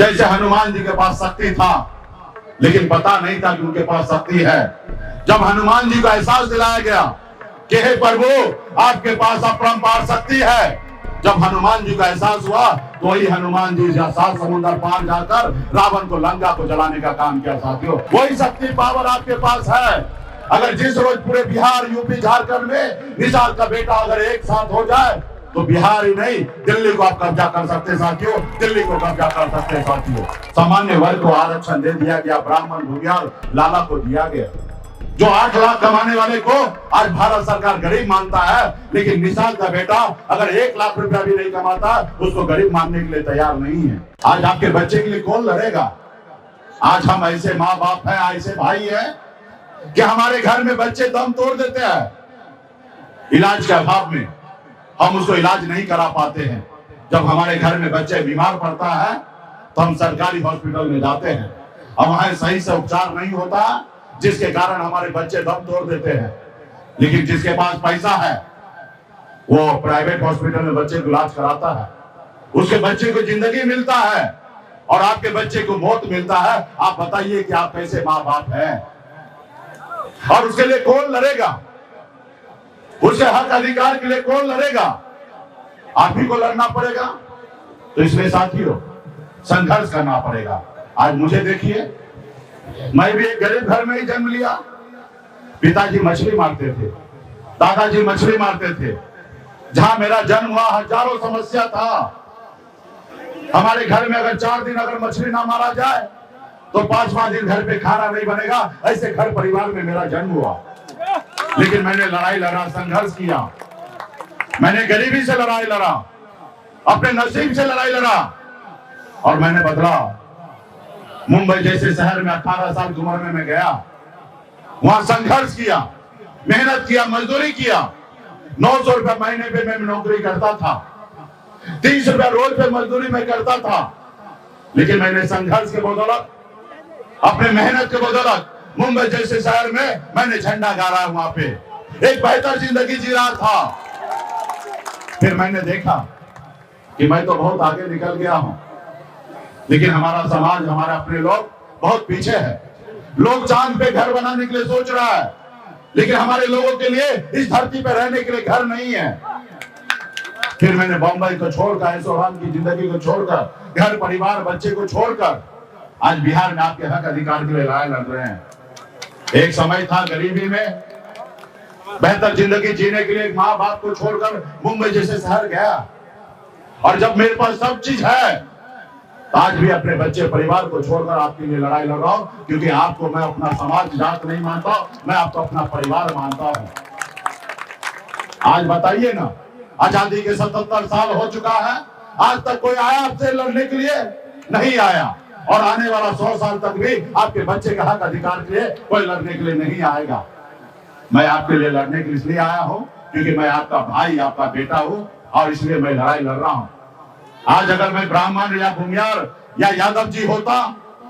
जैसे हनुमान जी के पास शक्ति था, लेकिन पता नहीं था कि उनके पास शक्ति है। जब हनुमान जी को एहसास दिलाया गया कि हे प्रभु, आपके पास अपरंपार शक्ति है, जब हनुमान जी का एहसास हुआ तो वही हनुमान जी 7 समुद्र पार जाकर रावण को, लंका को जलाने का काम किया। साथियों, वही शक्ति पावर आपके पास है। अगर जिस रोज पूरे बिहार, यूपी, झारखंड में निषाद का बेटा अगर एक साथ हो जाए तो बिहार ही नहीं, दिल्ली को आप कब्जा कर सकते साथियों, दिल्ली को कब्जा कर सकते साथियों। सामान्य वर्ग को आरक्षण दे दिया गया, ब्राह्मण, भूमियार, लाला को दिया गया। जो 8 लाख कमाने वाले को आज भारत सरकार गरीब मानता है, लेकिन निषाद का बेटा अगर 1 लाख रुपया भी नहीं कमाता, उसको गरीब मानने के लिए तैयार नहीं है। आज आपके बच्चे के लिए कौन लड़ेगा? आज हम ऐसे माँ बाप हैं, ऐसे भाई हैं कि हमारे घर में बच्चे दम तोड़ देते हैं, इलाज के अभाव में हम उसको इलाज नहीं करा पाते हैं। जब हमारे घर में बच्चे बीमार पड़ता है तो हम सरकारी हॉस्पिटल में जाते हैं और वहां सही से उपचार नहीं होता, जिसके कारण हमारे बच्चे दम तोड़ देते हैं। लेकिन जिसके पास पैसा है वो प्राइवेट हॉस्पिटल में बच्चे को इलाज कराता है, उसके बच्चे को जिंदगी मिलता है और आपके बच्चे को मौत मिलता है। आप बताइए कि आप कैसे माँ बाप हैं? और उसके लिए कौन लड़ेगा? उसके हक अधिकार के लिए कौन लड़ेगा? आप ही को लड़ना पड़ेगा। तो इसलिए साथियों, संघर्ष करना पड़ेगा। आज मुझे देखिए, मैं भी एक गरीब घर में ही जन्म लिया। पिताजी मछली मारते थे, दादाजी मछली मारते थे। जहां मेरा जन्म हुआ हजारों समस्या था। हमारे घर में अगर 4 दिन अगर मछली ना मारा जाए तो 5वां दिन घर पे खाना नहीं बनेगा। ऐसे घर परिवार में मेरा जन्म हुआ। लेकिन मैंने लड़ाई लड़ा, संघर्ष किया। मैंने गरीबी से लड़ाई लड़ा, अपने नसीब से लड़ाई लड़ा और मैंने बदला। मुंबई जैसे शहर में 18 साल की उम्र में मैं गया, वहां संघर्ष किया, मेहनत किया, मजदूरी किया। 900 रुपए महीने पे मैं नौकरी करता था, 30 रुपए रोज पे मजदूरी में करता था। लेकिन मैंने संघर्ष के बदौलत, अपने मेहनत के बदौलत मुंबई जैसे शहर में मैंने झंडा गाड़ा। वहां पे एक बेहतर जिंदगी जी रहा था। फिर मैंने देखा कि मैं तो बहुत आगे निकल गया हूं, लेकिन हमारा समाज, हमारे अपने लोग बहुत पीछे है। लोग चांद पे घर बनाने के लिए सोच रहा है, लेकिन हमारे लोगों के लिए इस धरती पे रहने के लिए घर नहीं है। फिर मैंने बम्बई को छोड़कर, ऐशोआराम की जिंदगी को छोड़कर, घर परिवार बच्चे को छोड़कर आज बिहार में आपके हक अधिकार के लिए लड़ाई लड़ रहे हैं। एक समय था गरीबी में, बेहतर जिंदगी जीने के लिए एक माँ बाप को छोड़कर मुंबई जैसे शहर गया। और जब मेरे पास सब चीज है तो आज भी अपने बच्चे परिवार को छोड़कर आपके लिए लड़ाई लड़ रहा हूं, क्योंकि आपको मैं अपना समाज जात नहीं मानता, मैं आपको अपना परिवार मानता हूं। आज बताइए ना, आजादी के 77 साल हो चुका है, आज तक कोई आया आपसे लड़ने के लिए? नहीं आया। और आने वाला 100 साल तक भी आपके बच्चे का हक अधिकार के लिए कोई लड़ने के लिए नहीं आएगा। मैं आपके लिए लड़ने के लिए इसलिए आया हूं क्योंकि मैं आपका भाई, आपका बेटा हूं और इसलिए मैं लड़ाई लड़ रहा हूं। आज अगर मैं ब्राह्मण या भूमियार या यादव जी होता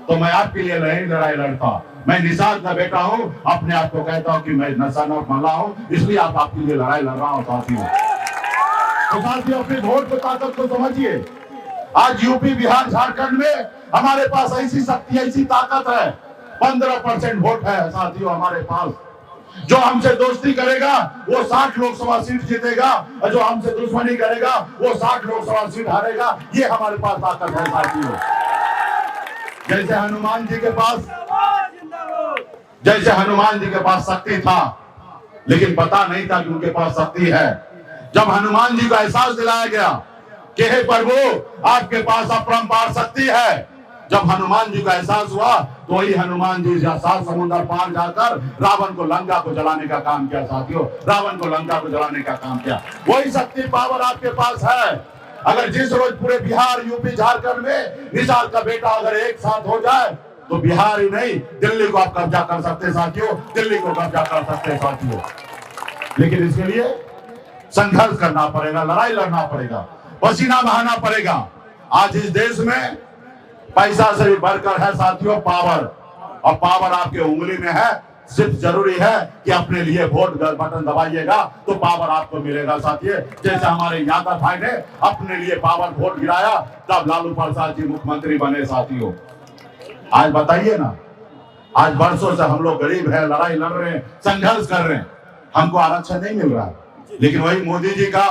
तो मैं आपके लिए नहीं लड़ाई लड़ता। मैं निषाद का बेटा हूं, अपने आप को कहता हूं कि मैं नशा और मला हूं, इसलिए आपके लिए लड़ाई लड़ रहा हूं साथियों। तो साथियों, अपनी वोट की ताकत को समझिए। आज यूपी, बिहार, झारखंड में हमारे पास ऐसी शक्ति, ऐसी ताकत है। 15% वोट है साथियों हमारे पास। जो हमसे दोस्ती करेगा वो 60 लोकसभा सीट जीतेगा और जो हमसे दुश्मनी करेगा वो 60 लोकसभा सीट हारेगा। ये हमारे पास ताकत है साथियों। जैसे हनुमान जी के पास शक्ति था, लेकिन पता नहीं था कि उनके पास शक्ति है। जब हनुमान जी को एहसास दिलाया गया कि हे प्रभु, आपके पास अपरंपार शक्ति है, जब हनुमान जी का एहसास हुआ तो वही हनुमान जी 7 समुद्र पार जाकर रावण को, लंका को जलाने का काम किया साथियों। रावण को, लंका को जलाने का काम किया। वही शक्ति पावर आपके पास है। अगर जिस रोज पूरे बिहार, यूपी, झारखंड में निषाद का बेटा अगर एक साथ हो जाए तो बिहार ही नहीं, दिल्ली को आप कब्जा कर सकते साथियों, दिल्ली को कब्जा कर सकते साथियों। लेकिन इसके लिए संघर्ष करना पड़ेगा, लड़ाई लड़ना पड़ेगा, पसीना बहाना पड़ेगा। आज इस देश में पैसा से भी बढ़कर है साथियों पावर, और पावर आपके उंगली में है। सिर्फ जरूरी है कि अपने लिए वोट बटन दबाइएगा तो पावर आपको मिलेगा साथियों। जैसे हमारे यादव भाई ने अपने लिए पावर वोट गिराया, तब लालू प्रसाद जी मुख्यमंत्री बने साथियों। आज बताइए ना, आज बरसों से हम लोग गरीब है, लड़ाई लड़ रहे हैं, संघर्ष कर रहे हैं, हमको आरक्षण नहीं मिल रहा। लेकिन वही मोदी जी का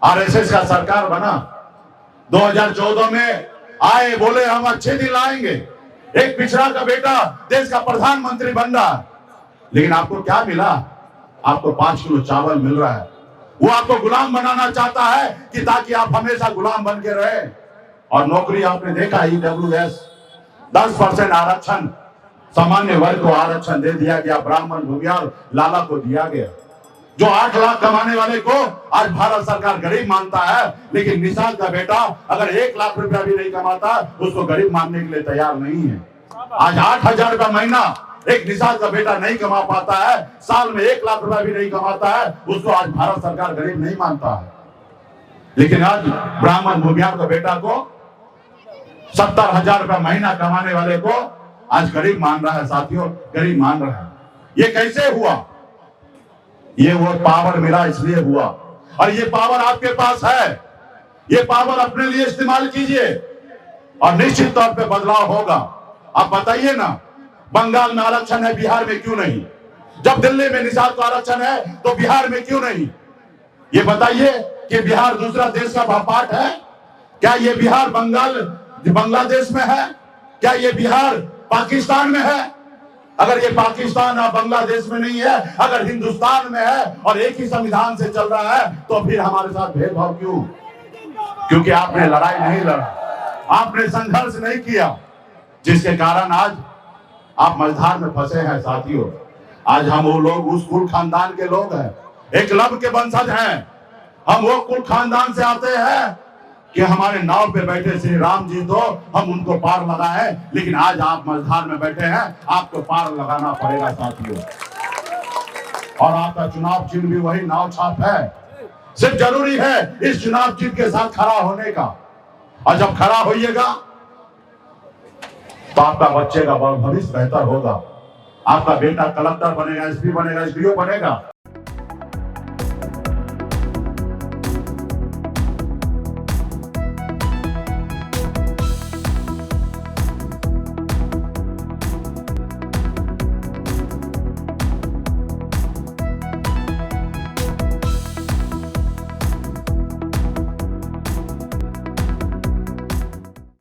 आरएसएस का सरकार बना, 2014 में आए, बोले हम अच्छे दिन लाएंगे, एक पिछड़ा का बेटा देश का प्रधानमंत्री बन रहा है। लेकिन आपको क्या मिला? आपको 5 किलो चावल मिल रहा है। वो आपको गुलाम बनाना चाहता है कि ताकि आप हमेशा गुलाम बन के रहे। और नौकरी आपने देखा, ईडब्ल्यूएस 10% आरक्षण, सामान्य वर्ग को आरक्षण दे दिया गया, ब्राह्मण भूमियार लाला को दिया गया। जो 8 लाख कमाने वाले को आज भारत सरकार गरीब मानता है, लेकिन निषाद का बेटा अगर 1 लाख रुपया भी नहीं कमाता, उसको गरीब मानने के लिए तैयार नहीं है। आज 8,000 रुपया महीना एक निषाद का बेटा नहीं कमा पाता है, साल में 1 लाख रुपया भी नहीं कमाता है, उसको आज भारत सरकार गरीब नहीं मानता है। लेकिन आज ब्राह्मण भूमियार का बेटा को 70,000 रुपया महीना कमाने वाले को आज गरीब मान रहा है साथियों, गरीब मान रहा है। ये कैसे हुआ? ये वो पावर मिला इसलिए हुआ, और ये पावर आपके पास है। ये पावर अपने लिए इस्तेमाल कीजिए और निश्चित तौर पे बदलाव होगा। आप बताइए ना, बंगाल में आरक्षण है, बिहार में क्यों नहीं? जब दिल्ली में निषाद को आरक्षण है तो बिहार में क्यों नहीं? ये बताइए कि बिहार दूसरा देश का पार्ट है क्या? ये बिहार बांग्लादेश में है क्या? ये बिहार पाकिस्तान में है? अगर ये पाकिस्तान और बांग्लादेश में नहीं है, अगर हिंदुस्तान में है और एक ही संविधान से चल रहा है, तो फिर हमारे साथ भेदभाव क्यों? क्योंकि आपने लड़ाई नहीं लड़ा, आपने संघर्ष नहीं किया, जिसके कारण आज आप मझधार में फंसे हैं साथियों। आज हम वो लोग उस कुल खानदान के लोग हैं, एकलव्य के वंशज हैं। हम वो कुल खानदान से आते हैं कि हमारे नाव पे बैठे श्री राम जी तो हम उनको पार लगाए, लेकिन आज आप मझधार में बैठे हैं, आपको पार लगाना पड़ेगा साथियों। और आपका चुनाव चिन्ह भी वही नाव छाप है। सिर्फ जरूरी है इस चुनाव चिन्ह के साथ खड़ा होने का, और जब खड़ा होइएगा तो आपका बच्चे का भविष्य बेहतर होगा। आपका बेटा कलेक्टर बनेगा, एसपी बनेगा, एसडीओ बनेगा,